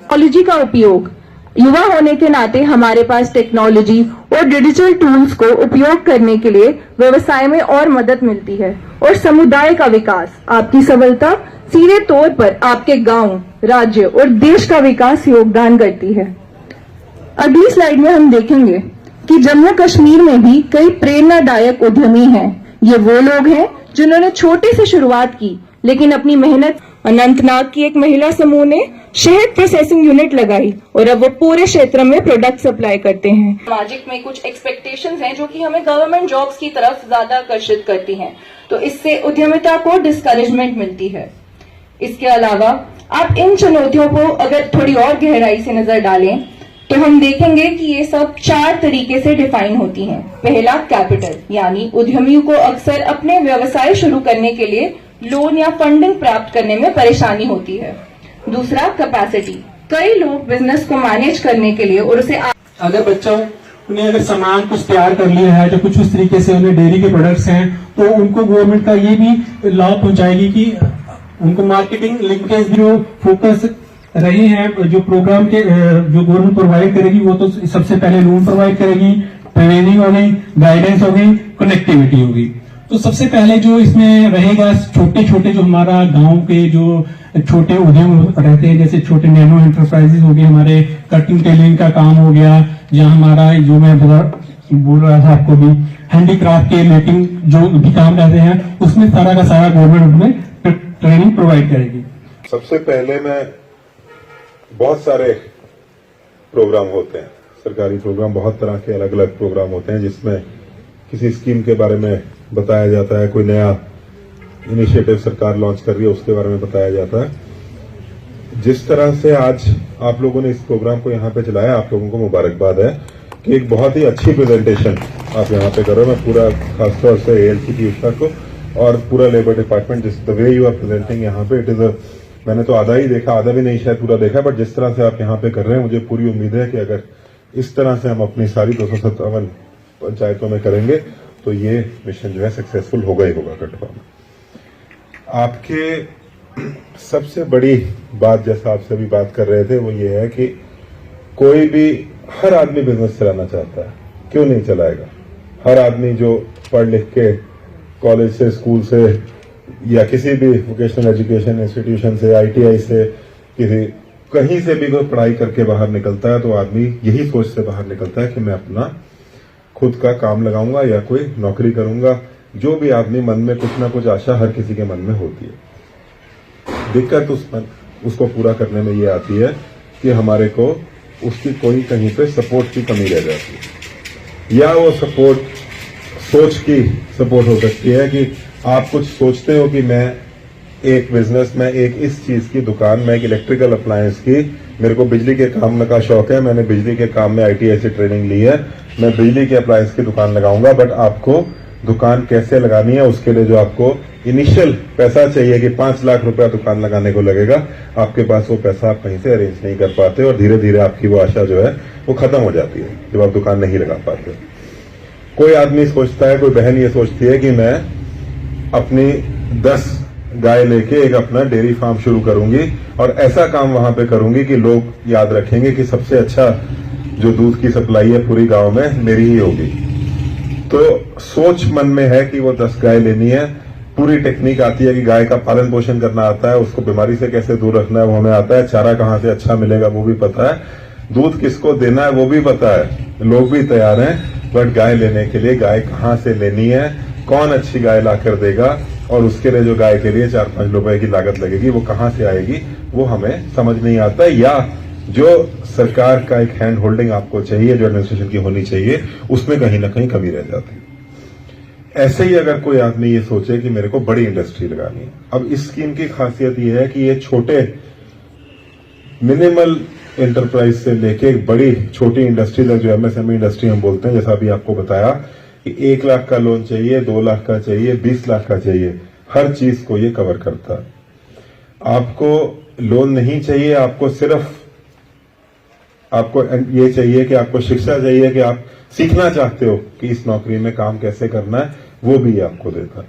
Technology का उपयोग। युवा होने के नाते हमारे पास टेक्नोलॉजी और डिजिटल टूल्स को उपयोग करने के लिए व्यवसाय में और मदद मिलती है और समुदाय का विकास। आपकी सफलता सीधे तौर पर आपके गांव, राज्य और देश का विकास योगदान करती है। अगली स्लाइड में हम देखेंगे कि जम्मू कश्मीर में भी कई प्रेरणादायक उद्यमी हैं। ये वो लोग हैं जिन्होंने छोटे से शुरुआत की, लेकिन अपनी मेहनत। अनंतनाग की एक महिला समूह ने शहद प्रोसेसिंग यूनिट लगाई और अब वो पूरे क्षेत्र में प्रोडक्ट सप्लाई करते हैं। सामाजिक में कुछ एक्सपेक्टेशंस हैं जो कि हमें गवर्नमेंट जॉब्स की तरफ ज्यादा आकर्षित करती हैं, तो इससे उद्यमिता को डिस्करेजमेंट मिलती है। इसके अलावा आप इन चुनौतियों को अगर थोड़ी और गहराई से नजर डालें तो हम देखेंगे कि ये सब 4 तरीके से डिफाइन होती हैं। पहला, कैपिटल, यानी उद्यमियों को अक्सर अपने व्यवसाय शुरू करने के लिए लोन या फंडिंग प्राप्त करने में परेशानी होती है। दूसरा, कैपेसिटी, कई लोग बिजनेस को मैनेज करने के लिए और उसे अगर बच्चों ने अगर सामान कुछ तैयार कर लिया है तो कुछ उस तरीके से उन्हें डेयरी के प्रोडक्ट्स हैं तो उनको गवर्नमेंट का ये भी लाभ पहुंचाएगी कि उनको मार्केटिंग लिंकेज जो फोकस रही है, जो प्रोग्राम के जो गवर्नमेंट प्रोवाइड करेगी वो तो सबसे पहले लोन प्रोवाइड करेगी, ट्रेनिंग होगी, गाइडेंस होगी, कनेक्टिविटी होगी। तो सबसे पहले जो इसमें रहेगा छोटे छोटे जो हमारा गांव के जो छोटे उद्यम रहते हैं, जैसे छोटे नैनो एंटरप्राइजेस हो गए, हमारे कटिंग टेलरिंग का काम हो गया, या हमारा जो मैं बोल रहा था आपको भी हैंडीक्राफ्ट के रिलेटिंग जो भी काम रहते हैं उसमें सारा का सारा गवर्नमेंट में ट्रेनिंग प्रोवाइड करेगी। सबसे पहले मैं बहुत सारे प्रोग्राम होते हैं, सरकारी प्रोग्राम, बहुत तरह के अलग अलग प्रोग्राम होते हैं जिसमें किसी स्कीम के बारे में बताया जाता है, कोई नया इनिशिएटिव सरकार लॉन्च कर रही है उसके बारे में बताया जाता है। जिस तरह से आज आप लोगों ने इस प्रोग्राम को यहाँ पे चलाया, आप लोगों को मुबारकबाद है कि एक बहुत ही अच्छी प्रेजेंटेशन आप यहाँ पे करो। मैं पूरा खासतौर से एएलसीटी उषा को और पूरा लेबर डिपार्टमेंट, जिस the way you are presenting यहाँ पे, इट इज मैंने तो आधा ही देखा, आधा भी नहीं शायद पूरा देखा, बट जिस तरह से आप यहाँ पे कर रहे हैं मुझे पूरी उम्मीद है कि अगर इस तरह से हम अपनी सारी 257 पंचायतों में करेंगे तो ये मिशन जो है सक्सेसफुल होगा ही होगा कटवा में। आपके सबसे बड़ी बात, जैसा आप सभी बात कर रहे थे, वो ये है कि कोई भी, हर आदमी बिजनेस चलाना चाहता है, क्यों नहीं चलाएगा। हर आदमी जो पढ़ लिख के कॉलेज से, स्कूल से या किसी भी वोकेशनल एजुकेशन इंस्टीट्यूशन से, आईटीआई से, कहीं से भी कोई पढ़ाई करके बाहर निकलता है तो आदमी यही सोच से बाहर निकलता है कि मैं अपना खुद का काम लगाऊंगा या कोई नौकरी करूंगा। जो भी आदमी मन में कुछ ना कुछ आशा हर किसी के मन में होती है। दिक्कत उसको पूरा करने में ये आती है कि हमारे को उसकी कोई कहीं पे सपोर्ट की कमी रह जाती है, या वो सपोर्ट सोच की सपोर्ट हो सकती है कि आप कुछ सोचते हो कि मैं एक बिजनेस में, एक इस चीज की दुकान में, एक इलेक्ट्रिकल अप्लायंस की, मेरे को बिजली के काम का शौक है, मैंने बिजली के काम में आईटीआई से ट्रेनिंग ली है, मैं बिजली के अप्लायंस की दुकान लगाऊंगा। बट आपको दुकान कैसे लगानी है उसके लिए जो आपको इनिशियल पैसा चाहिए कि 5 लाख रुपया दुकान लगाने को लगेगा, आपके पास वो पैसा आप कहीं से अरेंज नहीं कर पाते और धीरे धीरे आपकी वो आशा जो है वो खत्म हो जाती है जब आप दुकान नहीं लगा पाते। कोई आदमी सोचता है, कोई बहन ये सोचती है कि मैं अपनी 10 गाय लेके एक अपना डेयरी फार्म शुरू करूंगी और ऐसा काम वहां पे करूंगी कि लोग याद रखेंगे कि सबसे अच्छा जो दूध की सप्लाई है पूरी गांव में मेरी ही होगी। तो सोच मन में है कि वो 10 गाय लेनी है, पूरी टेक्निक आती है कि गाय का पालन पोषण करना आता है, उसको बीमारी से कैसे दूर रखना है वो हमें आता है, चारा कहाँ से अच्छा मिलेगा वो भी पता है, दूध किसको देना है वो भी पता है, लोग भी तैयार हैं। बट गाय लेने के लिए गाय कहाँ से लेनी है, कौन अच्छी गाय लाकर देगा और उसके लिए जो गाय के लिए 4-5 रुपए की लागत लगेगी वो कहाँ से आएगी वो हमें समझ नहीं आता, या जो सरकार का एक हैंड होल्डिंग आपको चाहिए, जो एडमिनिस्ट्रेशन की होनी चाहिए, उसमें कहीं ना कहीं कमी रह जाती है। ऐसे ही अगर कोई आदमी ये सोचे कि मेरे को बड़ी इंडस्ट्री लगानी है, अब इस स्कीम की खासियत ये है कि ये छोटे मिनिमल एंटरप्राइज से लेके एक बड़ी छोटी इंडस्ट्री तक, जो एमएसएमई इंडस्ट्री हम बोलते हैं, जैसा अभी आपको बताया कि 1 लाख का लोन चाहिए, 2 लाख का चाहिए, 20 लाख का चाहिए, हर चीज को ये कवर करता है। आपको लोन नहीं चाहिए, आपको सिर्फ आपको ये चाहिए कि आपको शिक्षा चाहिए कि आप सीखना चाहते हो कि इस नौकरी में काम कैसे करना है, वो भी आपको देता है।